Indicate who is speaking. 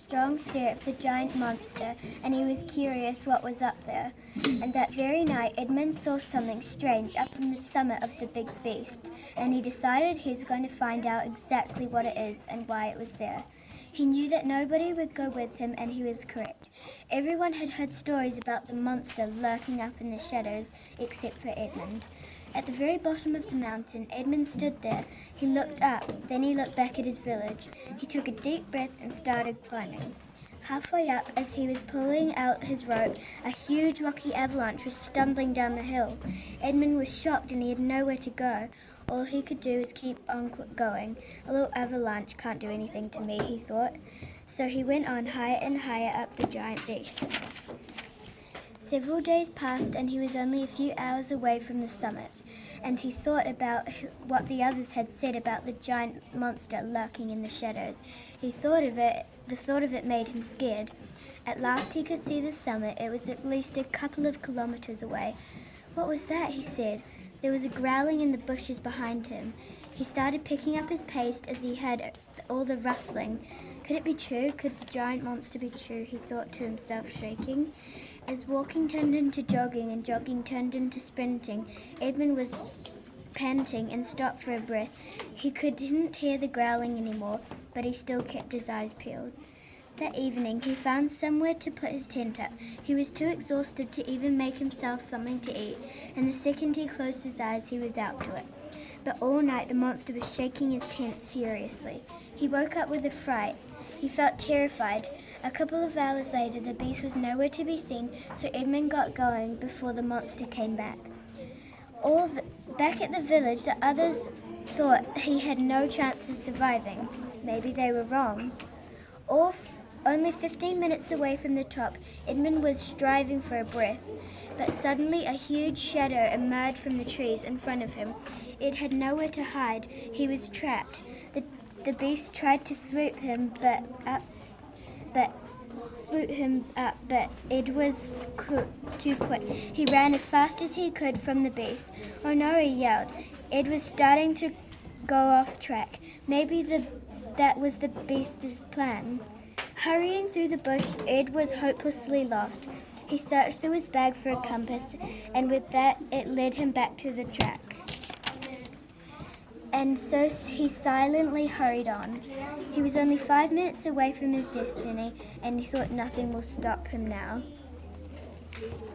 Speaker 1: strong spirit of the giant monster, and he was curious what was up there. And that very night, Edmund saw something strange up on the summit of the big beast, and he decided he's going to find out exactly what it is and why it was there. He knew that nobody would go with him, and he was correct. Everyone had heard stories about the monster lurking up in the shadows, except for Edmund. At the very bottom of the mountain, Edmund stood there. He looked up, then he looked back at his village. He took a deep breath and started climbing. Halfway up, as he was pulling out his rope, a huge rocky avalanche was stumbling down the hill. Edmund was shocked and he had nowhere to go. All he could do was keep on going. A little avalanche can't do anything to me, he thought. So he went on higher and higher up the giant beast. Several days passed and he was only a few hours away from the summit, and he thought about what the others had said about the giant monster lurking in the shadows. The thought of it made him scared. At last he could see the summit. It was at least a couple of kilometers away. "What was that?" he said. There was a growling in the bushes behind him. He started picking up his pace as he heard all the rustling. Could it be true? Could the giant monster be true? He thought to himself, shaking. As walking turned into jogging and jogging turned into sprinting, Edmund was panting and stopped for a breath. He couldn't hear the growling anymore, but he still kept his eyes peeled. That evening he found somewhere to put his tent up. He was too exhausted to even make himself something to eat, and the second he closed his eyes he was out to it. But all night the monster was shaking his tent furiously. He woke up with a fright. He felt terrified. A couple of hours later the beast was nowhere to be seen, so Edmund got going before the monster came back. Back at the village, the others thought he had no chance of surviving. Maybe they were wrong. Only 15 minutes away from the top, Edmund was striving for a breath, but suddenly a huge shadow emerged from the trees in front of him. It had nowhere to hide. He was trapped. The beast tried to swoop him up, but it was too quick. He ran as fast as he could from the beast. "Oh no," he yelled. Ed was starting to go off track. Maybe that was the beast's plan. Hurrying through the bush, Ed was hopelessly lost. He searched through his bag for a compass, and with that it led him back to the track. And so he silently hurried on. He was only 5 minutes away from his destiny, and he thought nothing will stop him now.